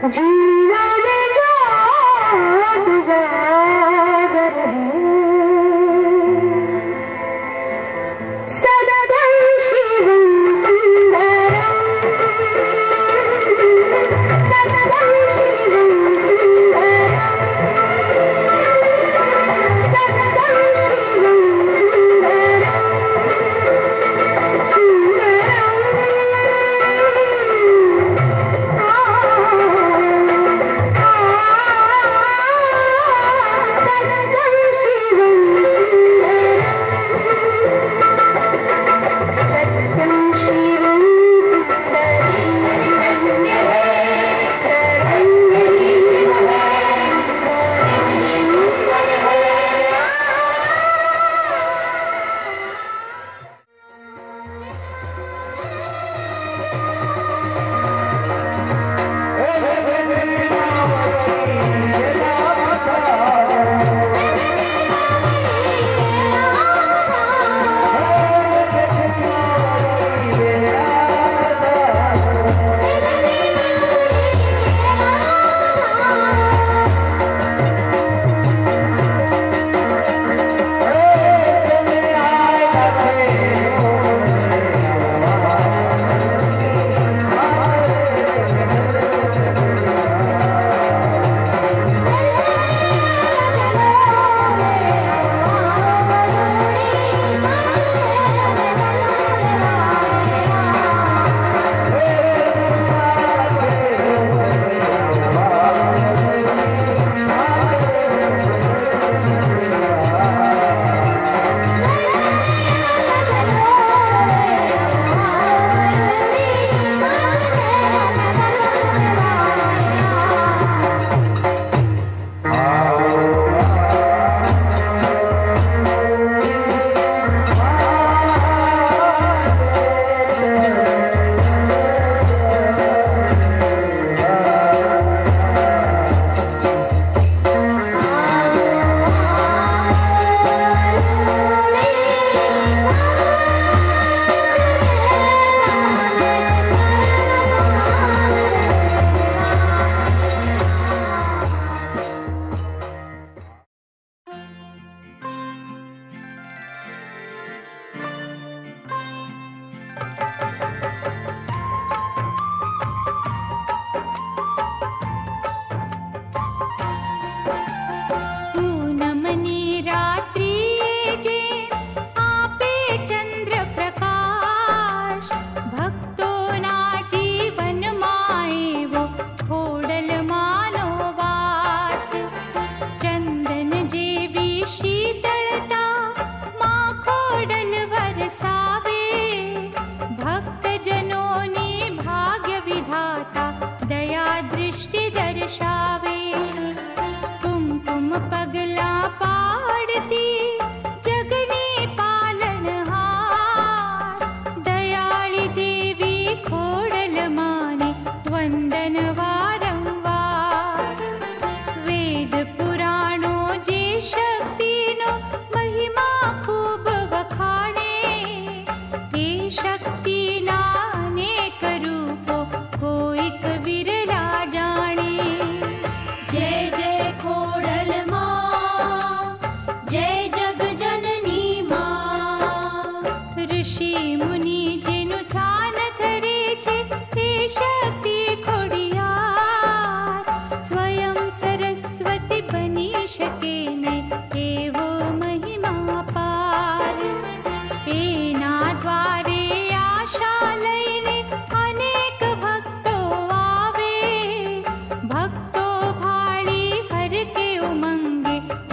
जीवन जोत जागर है सददं शिवं सुंदरं सददं शिवं सुंदरं सददं शिवं सुंदरं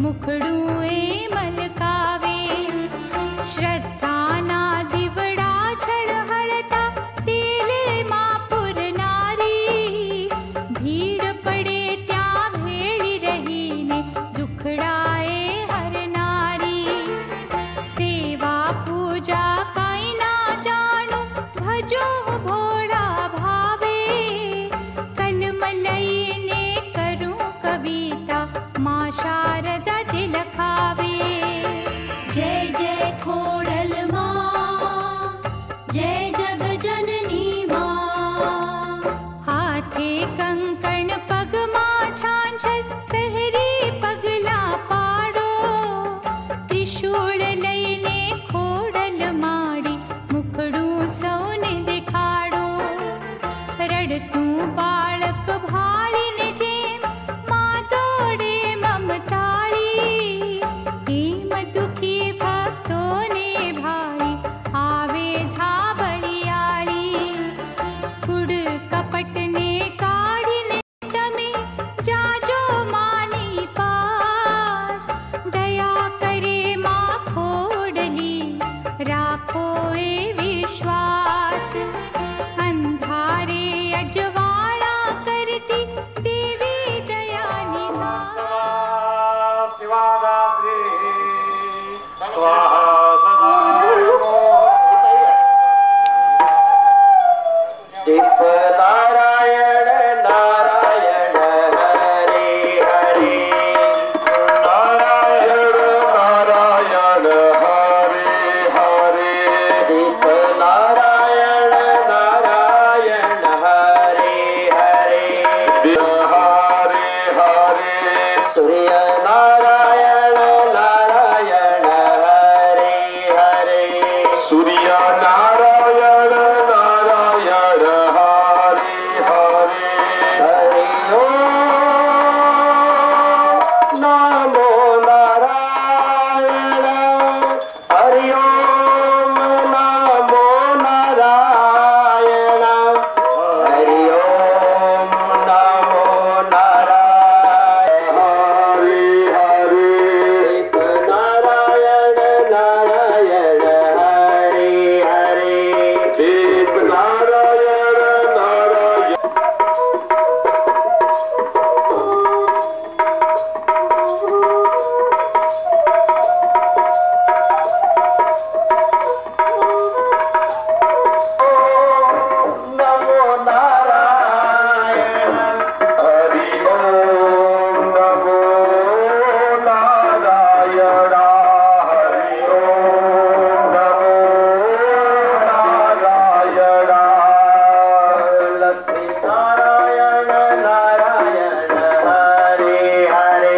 मुखड़ुए मलकावे श्रद्धा ना दिवड़ा રાખો એ વિશ્વાસ, અંધારે અજવાળા કરતી દેવી દયાની ધાર. શિવાદાત્રી સ્વાહા શિવ નારાયણ નારાયણ હરે હરે નારાયણ નારાયણ હરે હરે શિવ નારાયણ નારાયણ હરે હરે હરે હરે સૂર્ય નારાયણ નારાયણ હરે હરે સૂર્ય નારાયણ નારાયણ હરે હરે હરિ ઓમ નમો નારાયણ હરિ ઓમ નમો નારાયણ હરિ ઓમ નમો નારાયણ હરે હરે નારાયણ નારાયણ હરે હરે દેવ નારાયણ નારાયણ નમો નારાયણ હરિ ઓમ નમો નારાયણ હરિ ઓમ નમો નારાયણ લક્ષ્મી નારાયણ નારાયણ હરે હરે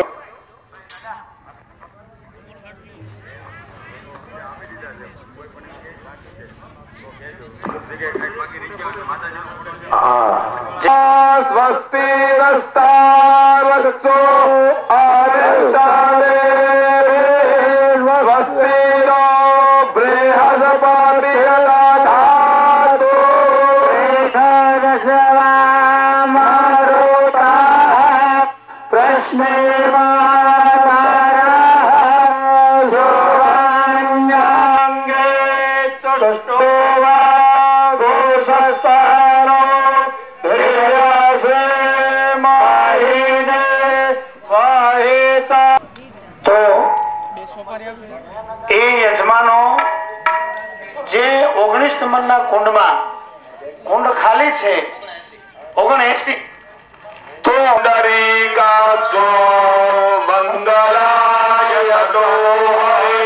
સ્વસ્તિ રસ્તાવત્સો આદર્શાલે સ્વસ્તિ નો બૃહસ્પતિર્દધાતુ પ્રશ્ને સોવાન્યાંગે ચષ્ટો વા ઘોષસ્તાનો તો એ યજમાનો જે 19 નંબરના કુંડમાં કુંડ ખાલી છે 79 તો પુંડરીકાક્ષો મંગલાય હરે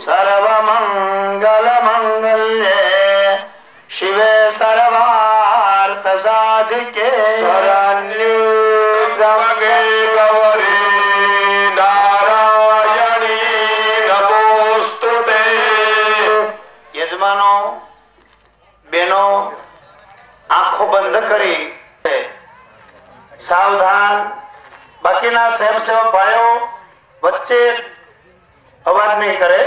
સર્વ મંગલ મંગલ્યે શિવે સર્વાર્થ સાધિકે શરણ્યે ગૌરી નારાયણી નમોસ્તુતે. યજમાનો બેનો આંખો બંધ કરી સાવધાન. બાકીના સ્વયંસેવક ભાઈઓ વચ્ચે અવાજ નહીં કરે.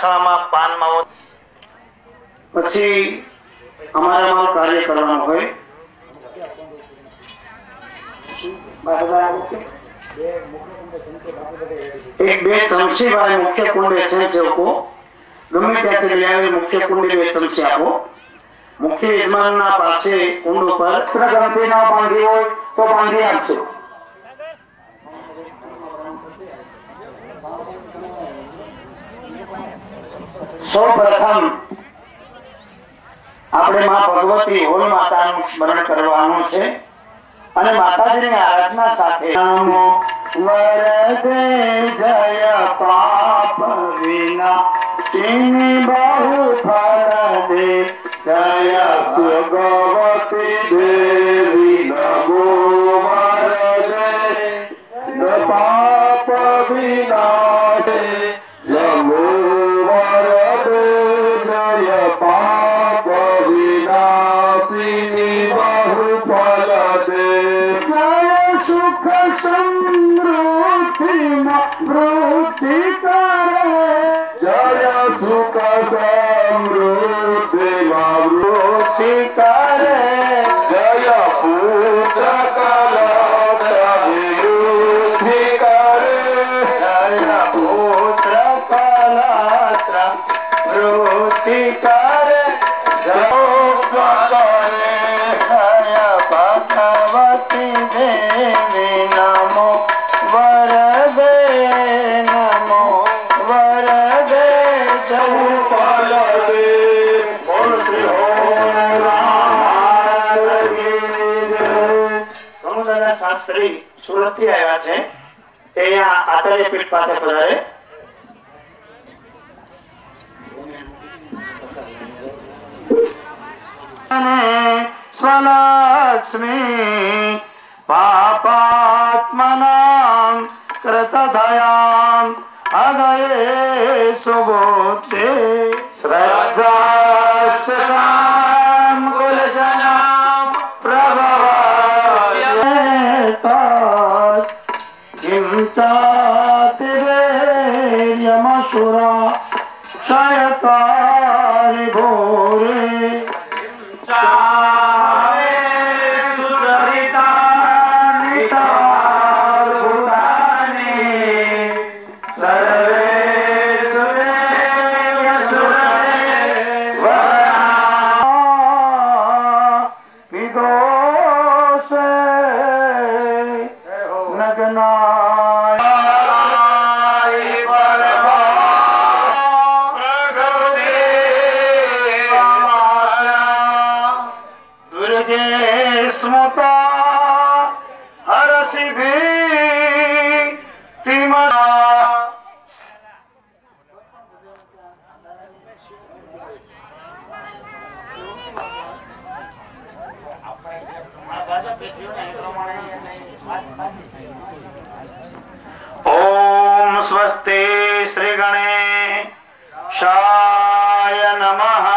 શાળામાં પાન માવો પછી અમારામાં કાર્ય કરવાનું હોય. એક બે ચમચી વાળા મુખ્ય કુંડે સ્વયંસેવકો ગમે ત્યાંથી લઈ આવી મુખ્ય કુંડે 2 ચમચી આપો. મુખ્ય યજમાનના પાસે કુંડ ઉપર ગણપતિ ના બાંધી હોય તો બાંધી આપશો. સૌ પ્રથમ આપણે માં ભગવતી હોલ માતાનું સ્મરણ કરવાનું છે અને માતાજીની આરાધના સાથે નમો વરદે જય પાપ વિના ચીની બહુ ફળ દે જય ભગવતી દેવી નમો વરદે જય પાપ વિના નમો વરદે જય પાપ વિનાશિની બહુ ફળ દે જય સુખ સમૃદ્ધિમાં વૃદ્ધિ કરે જય સુખ સમૃદ્ધિમાં વૃદ્ધિ કરે જય પુત્ર કલક્ષ વિરુદ્ધિ કરે જય પુત્ર કલક્ષ વૃદ્ધિ કરે જય ભગવતી દેવી નમો વરદે નમો વરદે જય ફલ દે બોલ શ્રી ઓમ રામ દાદા શાસ્ત્રી સુરત થી આવ્યા છે. તે અહીંયા આચાર્ય પીઠ પાસે પધારે. સ્વલક્ષ્મી પાપાત્મનાં કૃતદયાં અગયે સુબોધે શ્રદ્ધાશ્રયાં કુલજનાં પ્રભવાય કિંચાતિરેર્યમસુરા ક્ષયકારિ ભોરે ओम स्वस्ति श्री गणेशाय नमः.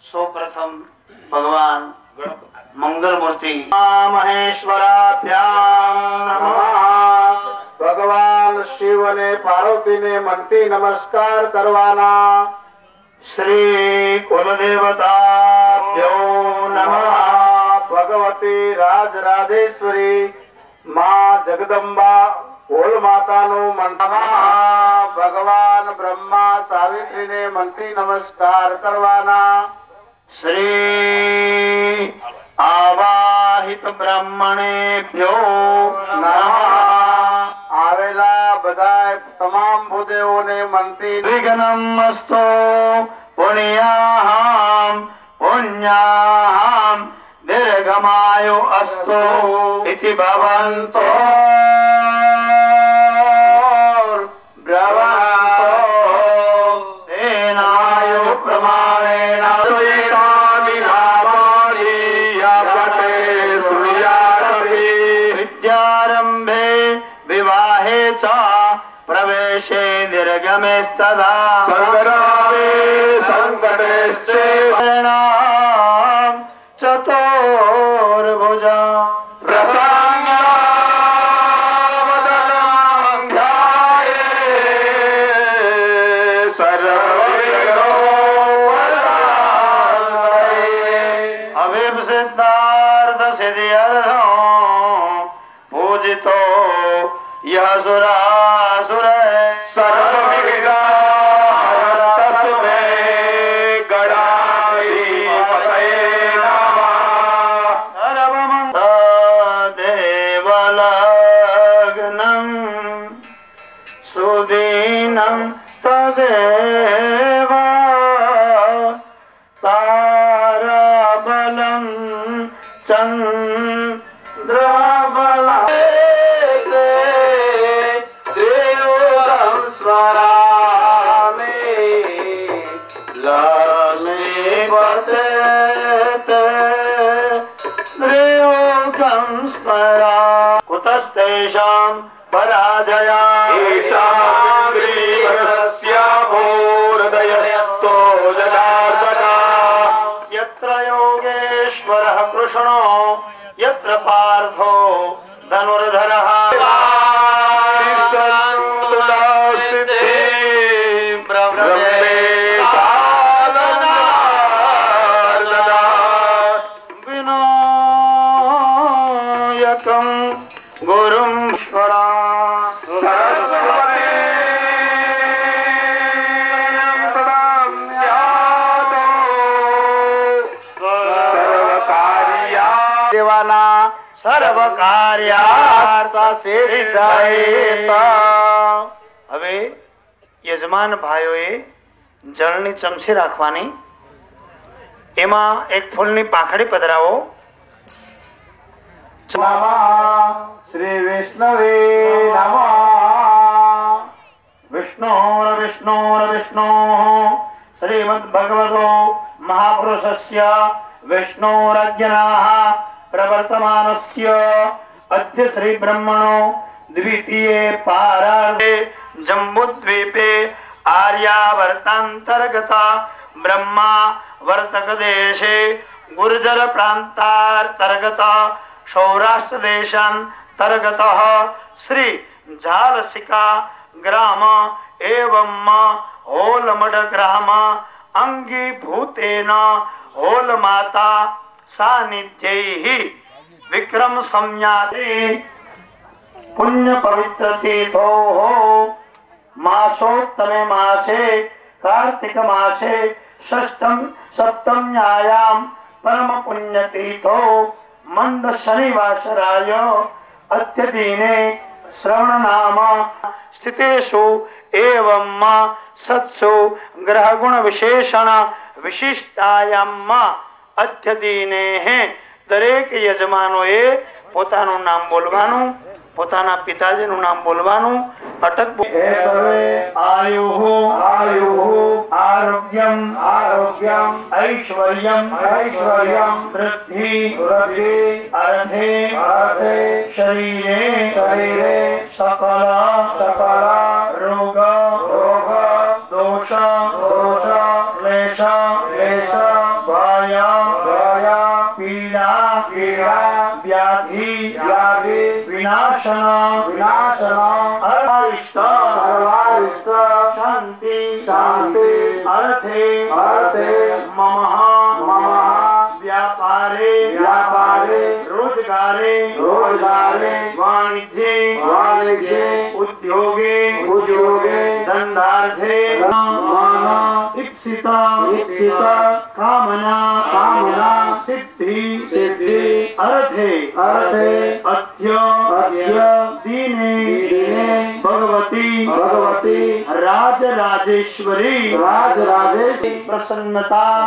सौप्रथम भगवान मंगल मूर्ति महेश्वराभ्याम नमः. भगवान शिव ने पार्वती ने मनती नमस्कार करवाना. श्री कुलदेवताभ्यो नमः. भगवती राजराजेश्वरी मां जगदंबा होल माता नो मंत्र. भगवान ब्रह्मा सावित्री ने मनती नमस्कार करवाना. श्री आवाहित ब्राह्मणेभ्यो नमः. आवेला बधाय तमाम भूदेवों ने मनती विघ्नमस्तु पुण्याहं पुण्याहं दीर्घमायु अस्तु इति भवन्तो तेनायु प्रमाणेन विद्यारम्भे विवाहे च प्रवेशे निर्गमेस्तदा संकटेश्चेणां चतुर्भुजा प्रसन्नावदनं ध्यायेत् पूजितो यह सुरासुर सर्वविघ्ना तस्मै गणाधिपतये नमः। सर्वमङ्गलदेवलग्नं सुदीनं तदेव ताराबलं चन्द्रबलं त्रियुगं स्मरामि लक्ष्मीपते त्रियुगं स्मरा कुतस्तेषां पराजया ईशाग्रीवस्याभूर्दयस्तो जनार्दना यत्र योगेश्वरः कृष्णो यत्र पार्थो धनुर्धरः विनायकं गुरुं स्वरा દેવાના સર્વ કાર્યાર્થ સિદ્ધાયેતા. હવે યજમાન ભાઈઓએ જળની ચમચી રાખવાની, એમાં એક ફૂલની પાંખડી પધરાવો. શ્રી વિષ્ણવે નમઃ. વિષ્ણોર વિષ્ણોર વિષ્ણો શ્રીમદ ભગવતો મહાપુરુષસ્ય વિષ્ણોરજ્ઞનાઃ પ્રવર્તમાનસ્ય અદ્ય શ્રી બ્રહ્મણો દ્વિતીયે પારાર્ધે જંબુદ્વીપે આર્યાવર્તાંતર્ગત બ્રહ્મા વર્તક દેશે ગુર્જર પ્રાંતાંતર્ગત સૌરાષ્ટ્ર દેશાંતર્ગત શ્રી ઝાલસિકા ગ્રામ એવં હોલમઢ ગ્રામ અંગીભૂતેન હોલ માતા સાનિધ્યૈ વિક્રમ સંඥાતિ પુણ્ય પવિત્ર તીર્થો માસોત્તમે માસે કાર્તિક માસે ષષ્ઠમ સપ્તમ્યાયામ પરમ પુણ્ય તીર્થો મંદ શનિવાસરાય અદ્યદિને શ્રવણ નામ સ્થિતેષુ એવં સત્સુ ગ્રહ ગુણ વિશેષણ વિશિષ્ટાયામ અદ્યદિને દરેક યજમાનોએ પોતાનું નામ બોલવાનું, પોતાના પિતાજીનું નામ બોલવાનું. અટક આયુઃ આરોગ્યમ ઐશ્વર્યમ વૃદ્ધિ અર્થે શરીરે સકલ રોગ દોષ ક્લેશ ભય પીડા વ્યાધિ વિનાશન અરિષ્ટ શાંતિ અર્થે મમ વ્યાપારે રોજગારે વાણિજ્યે ઉદ્યોગે ધંધાર્થે ઈપ્સિત કામના સિદ્ધિ અર્થે અધ્ય દિને ભગવતી રાજરાજેશ્વરી પ્રસન્નતા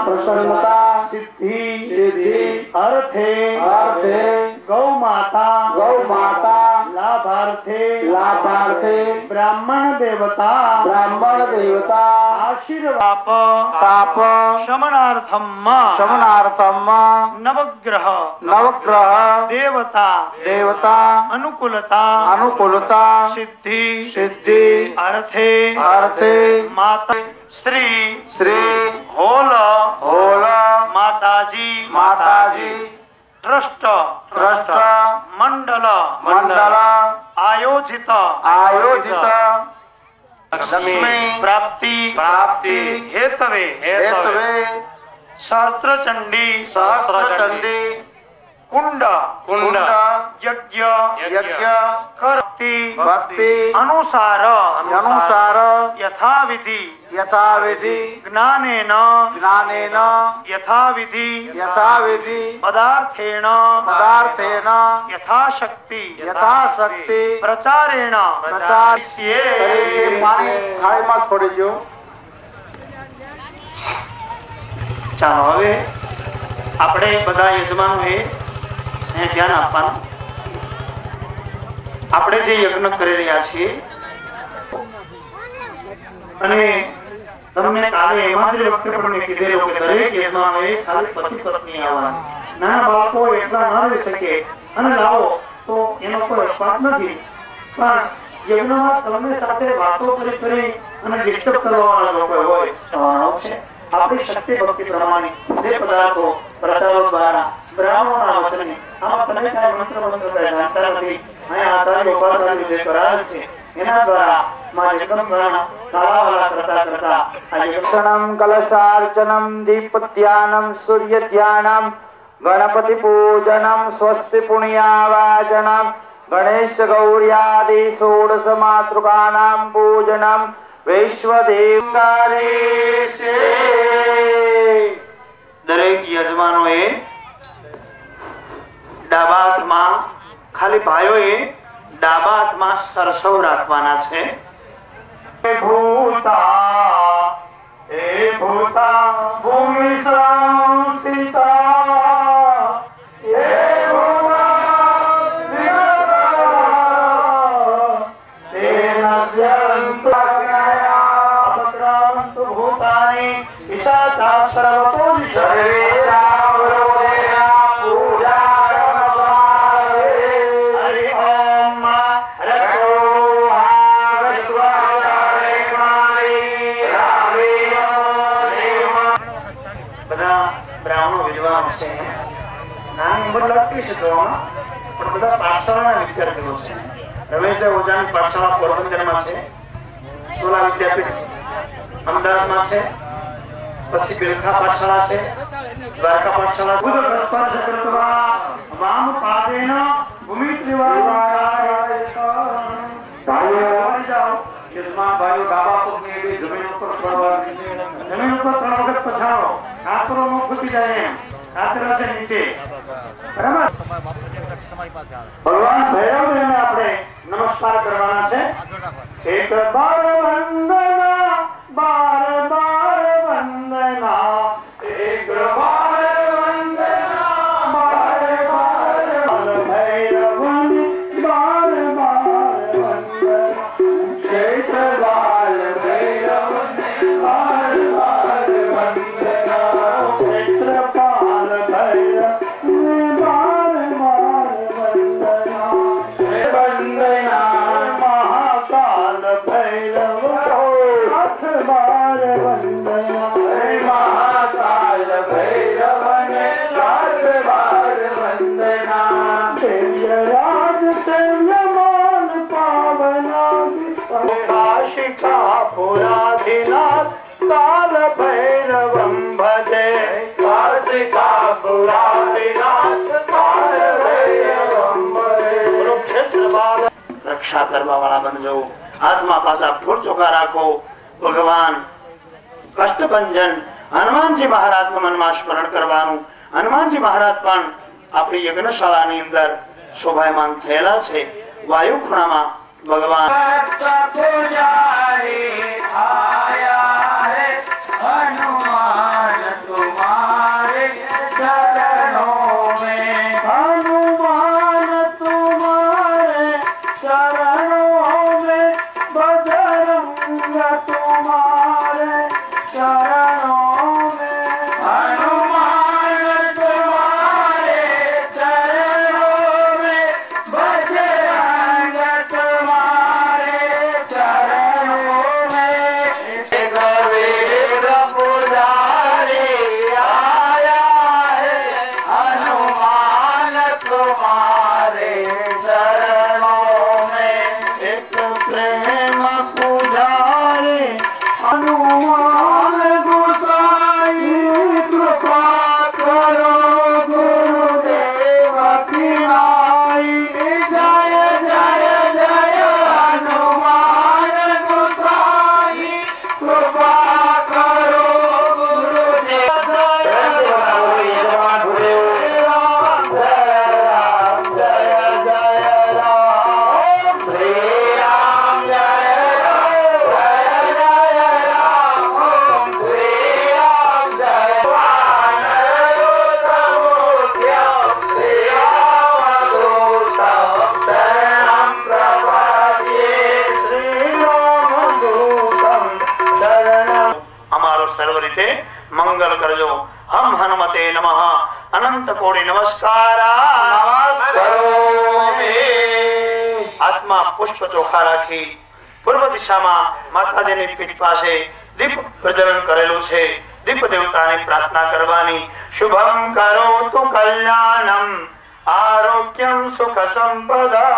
સિદ્ધિ અર્થે ગૌ માતા લાભાર્થે બ્રાહ્મણ દેવતા આશીર્વાદ શમનાર્થમ નવગ્રહ દેવતા અનુકૂલતા સિદ્ધિ અર્થે માતા શ્રી હોલ માતાજી ટ્રસ્ટ મંડળ આયોજિત પ્રાપ્તિ હેતવે સહસ્ત્ર ચંડી कुंड कुंड यज्ञ यज्ञ भक्ति भक्ति अनुसार अनुसार यथाविधि यथाविधि ज्ञानेन ज्ञानेन यथाविधि यथाविधि पदार्थेन पदार्थेन यथाशक्ति यथाशक्ति प्रचारेण प्रचार्ये पानी થાળીમાં છોડી દો. ચાલો હવે આપણે બધા યજમાનોએ ધ્યાન આપવાનું. આપણે જે યજ્ઞ કરી રહ્યા છીએ અને તમને કાલે એમાં જ વખતે પણ મેં કીધેલું કે દરેક યજમાનોએ ખાલી પતિ પત્ની આવવાની. નાના બાળકો એટલા ન રહી શકે અને લાવો તો એનો કોઈ અપવાદ નથી, પણ યજ્ઞમાં તમને સાથે વાતો કરી અને ડિસ્ટર્બ કરવાવાળા લોકો હોય તો આવશે. આપણી શક્તિ ભક્તિ પ્રમાણે જે પદાર્થો પ્રચારો દ્વારા બ્રાહ્મણોના વચને આમાં તમે કાંઈ મંત્ર જાણતા નથી, અહીંયા આચાર્ય ઉપાચાર્ય જે કરાવે છે એના દ્વારા માં જગમ દ્વારા સારાવાળા કરતા કરતા આ દર્શનમ કલશાર્ચનમ દીપધ્યાનમ સૂર્યધ્યાનમ ગણપતિ પૂજનમ સ્વસ્તિ પુણ્યાવાચનમ ગણેશ ગૌર્યાદિ ષોડશ માતૃકાનામ પૂજનમ વૈશ્વદેવકારે દરેક યજમાનોએ ડાબા હાથમાં ખાલી ભાઈઓએ ડાબા હાથમાં સરસવ રાખવાના છે. ભૂતા એ ભૂતા ભૂમિ સંસ્થિતા એ રમેશભાઈ ઓઝાની પાઠશાળા પોરબંદરમાં છે, સોલા વિદ્યાપીઠ અમદાવાદમાં છે, પછી બેલખા પાઠશાળા છે, દ્વારકા પાઠશાળા વામ પાદેન ભૂમિ ભાઈઓ ડાબા પગને જમીન ઉપર 3 વખત પછાડો. કાતરો ન ખૂટી જાય એમ કાતરા છે નીચે. બરાબર. ભગવાન ભૈરવદેવને આપણે નમસ્કાર કરવાના છે. એક બાર વંદના બાર બાર વંદના એક બાર વંદના બાર બાર ભૈરવને બાર બાર વંદના એક બાર ભૈરવને બાર બાર વંદના ક્ષેત્રપાલ ભૈરવ काल भैरवं भजे रक्षा करवा वाला बन जाओ. हाथમાં પાછા ફૂલ ચોખા રાખો. ભગવાન કષ્ટભંજન હનુમાનજી મહારાજનું મનમાં સ્મરણ કરવાનું. હનુમાનજી મહારાજ પણ આપણી યજ્ઞશાળાની અંદર શોભાયમાન થયેલા છે. વાયુ ખૂણામાં ભગવાન હનુમાન તુમારે ચરણોं में हनुमान तुम्हारे चरणों में बजरंग तुम्हारे चरणों में हनुमान तुम्हारे चरणों में बजरंग तुम्हारे चरणों में રીતે મંગલ કરજો. હમ હનુમતે નમઃ. અનંત કોટી નમસ્કાર. હાથમાં પુષ્પ ચોખા રાખી પૂર્વ દિશામાં માતાજીની પીઠ પાસે દીપ પ્રજ્વલન કરેલું છે. દીપ દેવતાની પ્રાર્થના કરવાની. શુભમ કરોતુ કલ્યાણમ આરોગ્યમ સુખ સંપદા.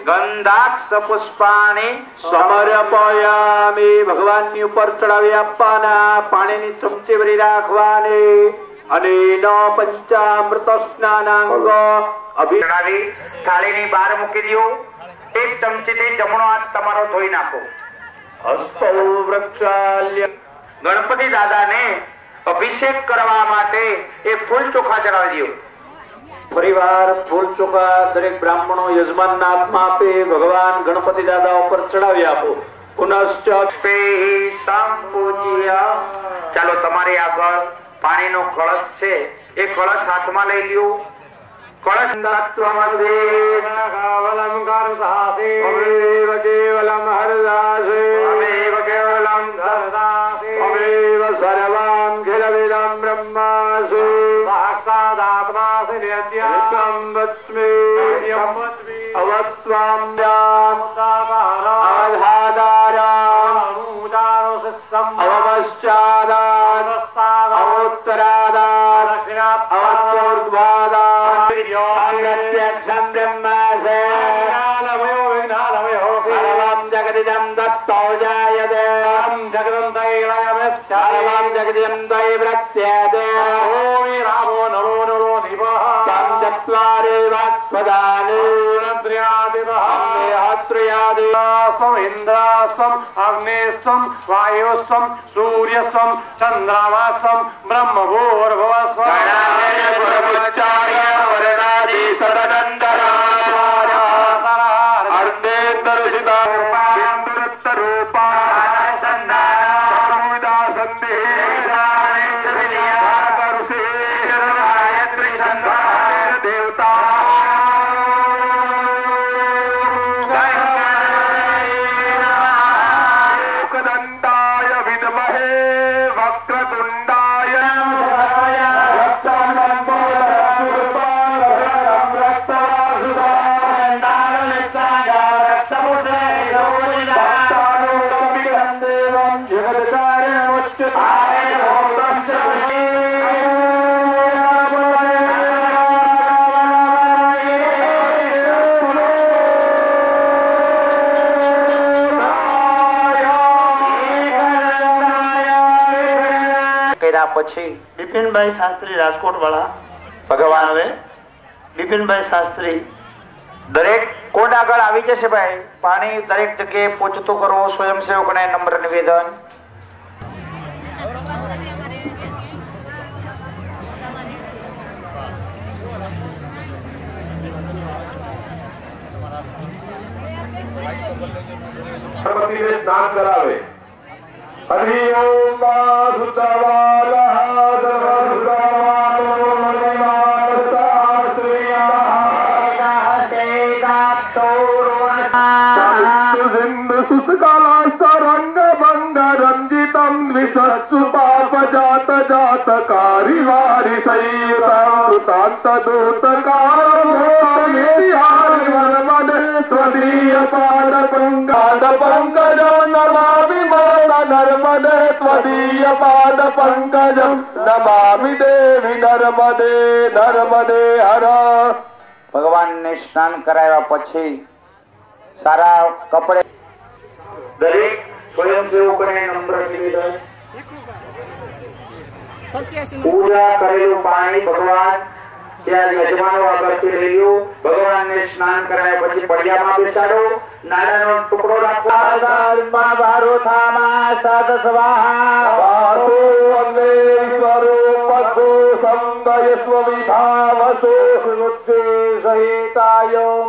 ગંધાક્ષ પુષ્પાણી સમર્પયામિ. ભગવાનની ઉપર ચડાવી આપવાના. પાણીની ચમચી ભરી રાખવાની અને પંચામૃત સ્નાનાંગ અભિનાવી થાળીની બહાર મૂકી દો. એક ચમચીથી જમણો હાથ તમારો ધોઈ નાખો. હસ્તો વૃક્ષાલ્ય. ગણપતિ દાદાને અભિષેક કરવા માટે એ ફૂલ ચોખા ચડાવી દો. પરિવાર ફૂલ ચોખા દરેક બ્રાહ્મણો યજમાનના હાથમાં આપે. ભગવાન ગણપતિ દાદા ઉપર ચડાવી આપો. પુનશ્ચ સંપૂજ્ય. ચાલો તમારી આગળ પાણીનો કળશ છે. એ કળશ હાથમાં લઈ લ્યો. કળશ કેવલમ કરદાસે અમેવ કેવલમ હરદાસે અમેવ કેવલમ ધરદાસે અમેવ સર્વં ખિલવિદં બ્રહ્માસુ સાક્ષાદાત્માસि નિત્યં વસ્મે અવત્વાં આધાદારામ અવશ્ચાદાન અવોત્તરાદાન અવત્તોર્ધ્વાદાન પ્રત્યક્ષં બ્રહ્માસે સર્વં જગદિદં દત્તો જાયતે જગદં સર્વં જગદિદં તૈ પ્રત્યતે રામો નરો નરો નિવઃ ચત્વારે વાક્પદાને ત્રયાદિવાસમ ઇન્દ્રાસમ અગ્નેસ્વમ વાયુસ્વમ સૂર્યસ્વમ ચંદ્રમાસમ બ્રહ્મભૂર્ભુવસ્વમ પછી બિપિનભાઈ શાસ્ત્રી રાજકોટ વાળા ભગવાન હવે બિપિનભાઈ શાસ્ત્રી દરેક કોણ આગળ આવી જશે ભાઈ. પાણી દરેક જગ્યાએ પહોંચતું કરો. સ્વયંસેવકને નમ્ર નિવેદન. સ્નાન કરાવે. હરિ ઓમ સુતકાલાસ્તરંગ ભંગ રંજિતમ દ્વિષસ્સુ પાપ જાત જાત કારિવારી સંયુતાંત દૂતકારી વરમદ સ્વદીય પાદ પંકજ નમામિ માતા નર્મદે સ્વદીય પાદ પંકજ નમામિ દેવી નર્મદે નર્મદે હર. ભગવાનને સ્નાન કરાવ્યા પછી સારા કપડે દરેક સ્વયંસેવકોને નમ્ર નિવેદન. પૂજા કરેલું પાણી ભગવાન ત્યાં યજમાનો આગળથી લઈ લો. ભગવાનને સ્નાન કરાવ્યા પછી પડિયામાં બેસાડો. નાળાનો ટુકડો રાખો.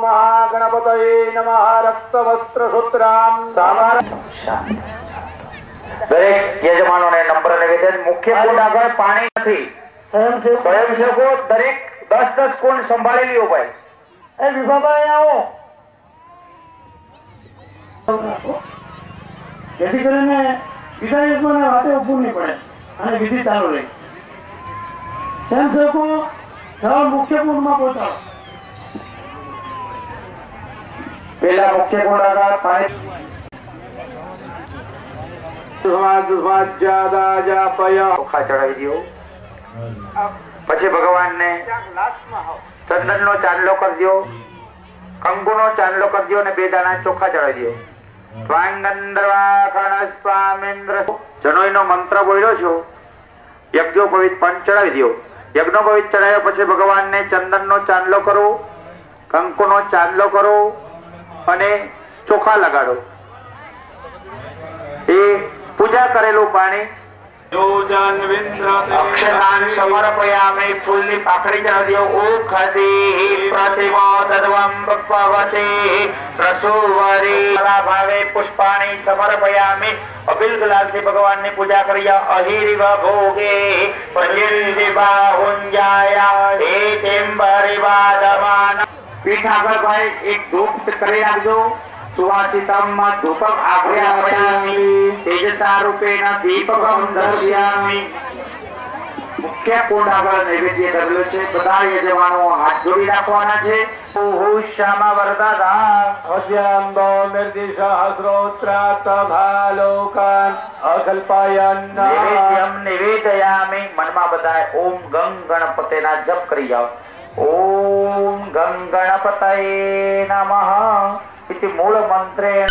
મહાગણપતયે નમઃ. રક્તવસ્ત્ર સૂત્રામ. દરેક યજમાનોને નમ્ર નિવેદન. મુખ્ય કુંડ આગળ પાણી નથી. સ્વયંસેવકો દરેક 10-10 કુંડ સંભાળી લ્યો ભાઈ. એ વિભાભાઈ આવો. જેથી કરીને બીજા યજમાનને વાતે ઊભું નહીં પડે અને વિધિ ચાલુ રહે. સ્વયંસેવકો મુખ્ય કુંડમાં પહોંચાડો. પેલા મુખ્ય કુંડ આગળ પાણી ચોખા ચડાવી દો. પછી ભગવાનને ચંદનનો ચાંદલો કરી દો, કંકુનો ચાંદલો કરી દો અને 2 દાણા ચોખા ચડાવી દો. જનોઈનો મંત્ર બોલ્યો છો, યજ્ઞોપવિત પણ ચડાવી દો. યજ્ઞોપવિત ચડાવ્યા પછી ભગવાનને ચંદનનો ચાંદલો કરો, કંકુનો ચાંદલો કરો અને ચોખા લગાડો. એ પૂજા કરેલું પાણી અક્ષતાન સમર્પયામિ. ફૂલની પાખડી ચડાવી દો. ઓખતી પ્રતિમો સર્વં ભગવતી પ્રસુવરી ભાવે પુષ્પાણી સમર્પયામિ. અબિલ ગુલાલથી ભગવાનની પૂજા કરી. અહિરિવ ભોગે પર્યંતિ બાહુંજાયા એતેમ્બરી વાદમાન. પીઠ આગળ ભાઈ એક ધૂપ કરી રાખજો. સુવાસિતમ ધૂપમ આઘ્રાપયામિ. તેજસા રૂપેણ દીપકમ દર્શયામિ. મુખ્ય કુંડ આગળ નૈવેદ્ય કરેલો છે. બધા યજમાનો હાથ જોડી રાખવાના છે. શ્યામા વરદાદા અદ્યંબો નિર્દિશહસ્રોત્રાતભાલોકાન અકલ્પાયન્ન. નૈવેદ્યમ નિવેદયામિ. મનમાં બધા ઓમ ગંગ ગણપતિના જપ કરી જાઓ. ઓમ ગંગ ગણપતયે નમઃ ઇતિ મૂળ મંત્રેણ